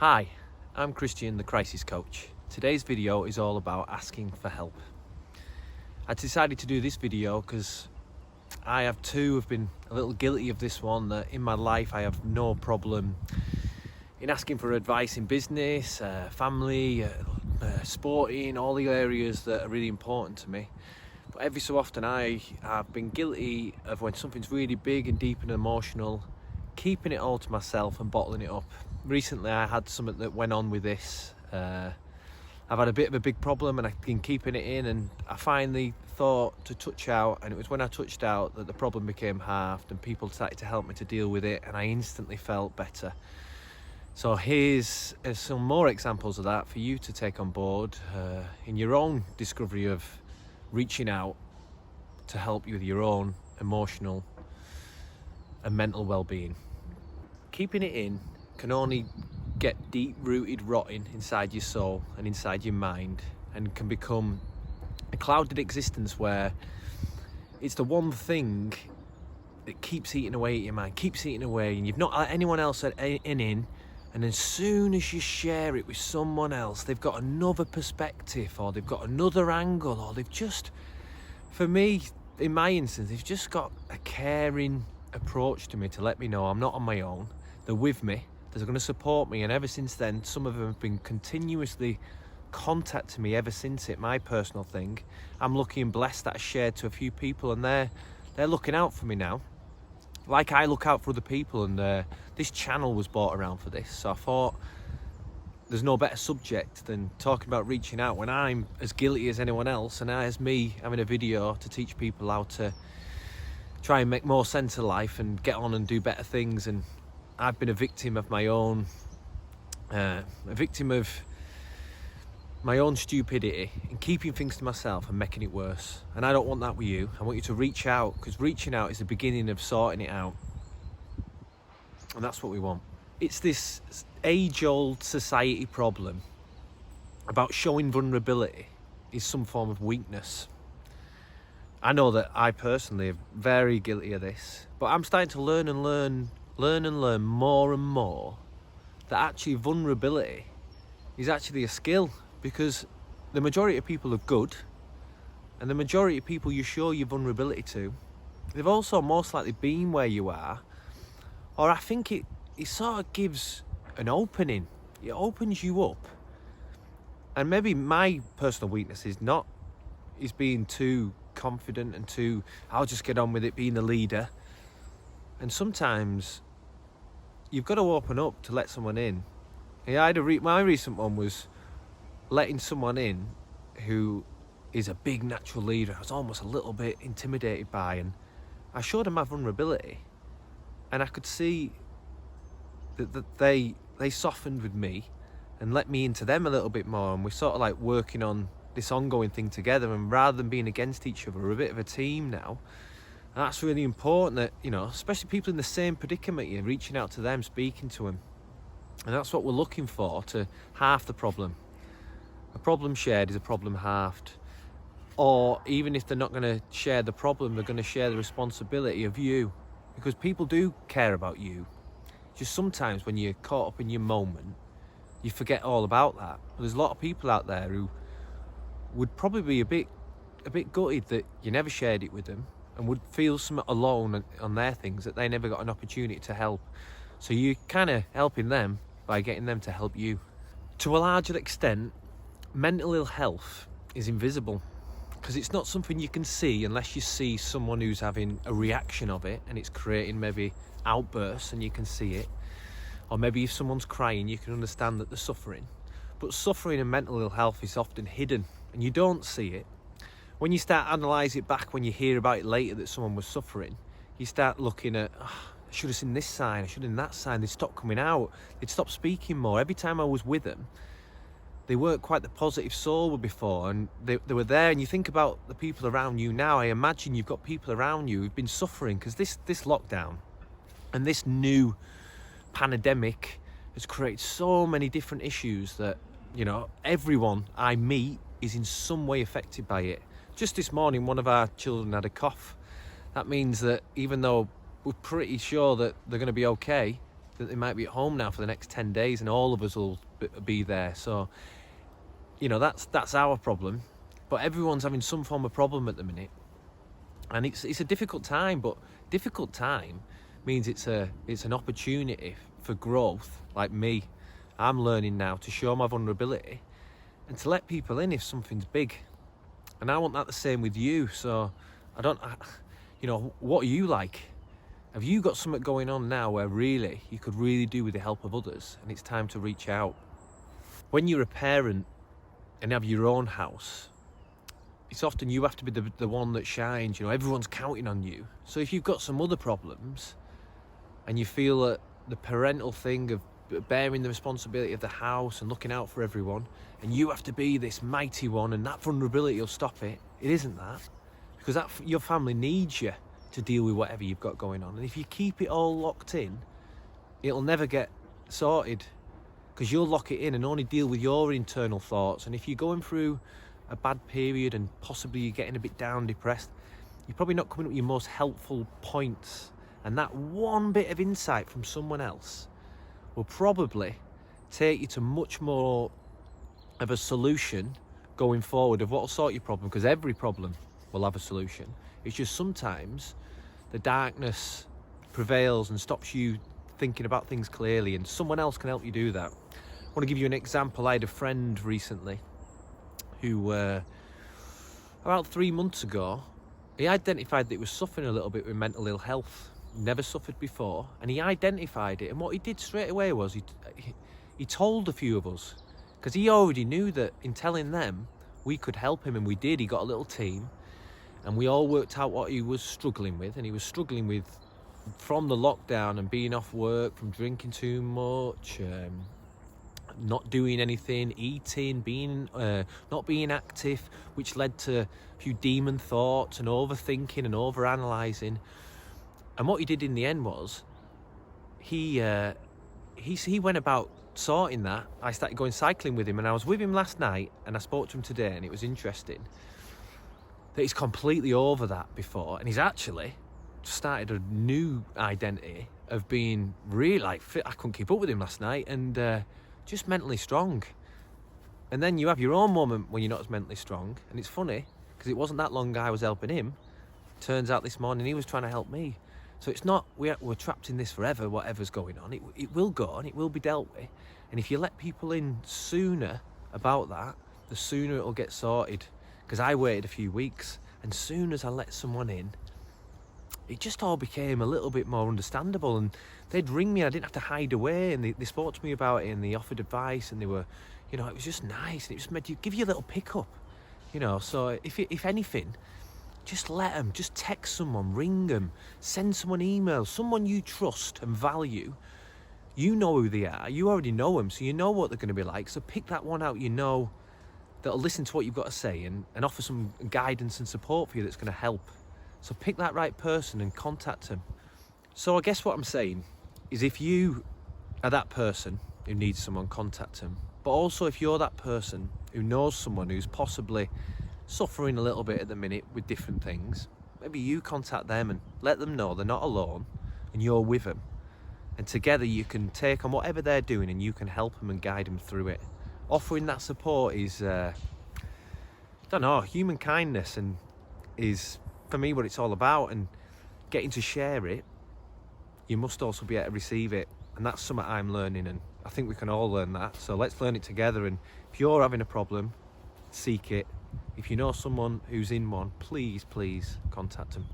Hi, I'm Christian, the Crisis Coach. Today's video is all about asking for help. I decided to do this video because I have been a little guilty of this one, that in my life I have no problem in asking for advice in business, family, sporting, all the areas that are really important to me. But every so often I have been guilty of, when something's really big and deep and emotional, keeping it all to myself and bottling it up. Recently I had something that went on with this. I've had a bit of a big problem and I've been keeping it in, and I finally thought to touch out, and it was when I touched out that the problem became halved and people started to help me to deal with it, and I instantly felt better. So here's some more examples of that for you to take on board in your own discovery of reaching out to help you with your own emotional and mental well-being. Keeping it in can only get deep-rooted rotting inside your soul and inside your mind, and can become a clouded existence where it's the one thing that keeps eating away at your mind, keeps eating away, and you've not let anyone else in. And as soon as you share it with someone else, they've got another perspective, or they've got another angle, or they've just, for me, in my instance, they've just got a caring approach to me to let me know I'm not on my own. They're with me, they're going to support me, and ever since then, some of them have been continuously contacting me ever since it, my personal thing. I'm lucky and blessed that I shared to a few people, and they're looking out for me now, like I look out for other people, and this channel was brought around for this. So I thought there's no better subject than talking about reaching out when I'm as guilty as anyone else, and as me having a video to teach people how to try and make more sense of life and get on and do better things. And I've been a victim of my own stupidity and keeping things to myself and making it worse. And I don't want that with you. I want you to reach out, because reaching out is the beginning of sorting it out. And that's what we want. It's this age-old society problem about showing vulnerability is some form of weakness. I know that I personally am very guilty of this, but I'm starting to learn more and more that actually vulnerability is actually a skill, because the majority of people are good, and the majority of people you show your vulnerability to, they've also most likely been where you are, or I think it sort of gives an opening. It opens you up. And maybe my personal weakness is being too confident and I'll just get on with it, being the leader. And sometimes you've got to open up to let someone in. Yeah, my recent one was letting someone in who is a big natural leader. I was almost a little bit intimidated by, and I showed them my vulnerability, and I could see that they softened with me and let me into them a little bit more, and we're sort of like working on this ongoing thing together, and rather than being against each other, we're a bit of a team now. And that's really important, that, you know, especially people in the same predicament, you're reaching out to them, speaking to them. And that's what we're looking for, to halve the problem. A problem shared is a problem halved. Or even if they're not going to share the problem, they're going to share the responsibility of you, because people do care about you. Just sometimes when you're caught up in your moment, you forget all about that. There's a lot of people out there who would probably be a bit gutted that you never shared it with them, and would feel somewhat alone on their things, that they never got an opportunity to help. So you're kind of helping them by getting them to help you. To a larger extent, mental ill health is invisible, because it's not something you can see unless you see someone who's having a reaction of it, and it's creating maybe outbursts and you can see it. Or maybe if someone's crying, you can understand that they're suffering. But suffering and mental ill health is often hidden, and you don't see it. When you start to analyse it back, when you hear about it later that someone was suffering, you start looking at, I should have seen this sign, I should have seen that sign. They'd stopped coming out, they'd stopped speaking more. Every time I was with them, they weren't quite the positive soul before, and they were there. And you think about the people around you now, I imagine you've got people around you who've been suffering, because this lockdown and this new pandemic has created so many different issues that, you know, everyone I meet is in some way affected by it. Just this morning, one of our children had a cough. That means that even though we're pretty sure that they're going to be okay, that they might be at home now for the next 10 days and all of us will be there. So, you know, that's our problem. But everyone's having some form of problem at the minute. And it's a difficult time, but difficult time means it's an opportunity for growth. Like me, I'm learning now to show my vulnerability and to let people in if something's big. And I want that the same with you. So you know, what are you like? Have you got something going on now where really you could really do with the help of others and it's time to reach out? When you're a parent and have your own house, it's often you have to be the one that shines. You know, everyone's counting on you. So if you've got some other problems and you feel that the parental thing of bearing the responsibility of the house and looking out for everyone, and you have to be this mighty one and that vulnerability will stop it, it isn't that. Because your family needs you to deal with whatever you've got going on. And if you keep it all locked in, it'll never get sorted, because you'll lock it in and only deal with your internal thoughts. And if you're going through a bad period and possibly you're getting a bit down, depressed, you're probably not coming up with your most helpful points. And that one bit of insight from someone else will probably take you to much more of a solution going forward of what will sort your problem, because every problem will have a solution. It's just sometimes the darkness prevails and stops you thinking about things clearly, and someone else can help you do that. I want to give you an example. I had a friend recently who about 3 months ago, he identified that he was suffering a little bit with mental ill health. Never suffered before, and he identified it, and what he did straight away was he told a few of us, because he already knew that in telling them we could help him, and we did. He got a little team and we all worked out what he was struggling with, and he was struggling with from the lockdown and being off work, from drinking too much, not doing anything, eating, not being active, which led to a few demon thoughts and overthinking and overanalyzing. And what he did in the end was he went about sorting that. I started going cycling with him, and I was with him last night, and I spoke to him today, and it was interesting that he's completely over that before, and he's actually started a new identity of being really like fit. I couldn't keep up with him last night, and just mentally strong. And then you have your own moment when you're not as mentally strong, and it's funny because it wasn't that long ago I was helping him. Turns out this morning he was trying to help me. So it's not we're trapped in this forever, whatever's going on. It will go and it will be dealt with. And if you let people in sooner about that, the sooner it'll get sorted. Because I waited a few weeks, and soon as I let someone in, it just all became a little bit more understandable. And they'd ring me, I didn't have to hide away, and they spoke to me about it, and they offered advice, and they were, you know, it was just nice, and it just made you, give you a little pickup, you know. So if anything, just let them, just text someone, ring them, send someone email, someone you trust and value. You know who they are, you already know them, so you know what they're going to be like. So pick that one out you know that'll listen to what you've got to say and offer some guidance and support for you that's going to help. So pick that right person and contact them. So I guess what I'm saying is, if you are that person who needs someone, contact them. But also, if you're that person who knows someone who's possibly suffering a little bit at the minute with different things, maybe you contact them and let them know they're not alone and you're with them. And together you can take on whatever they're doing and you can help them and guide them through it. Offering that support is, human kindness, and is for me what it's all about. And getting to share it, you must also be able to receive it. And that's something I'm learning, and I think we can all learn that. So let's learn it together. And if you're having a problem, seek it. If you know someone who's in one, please contact them.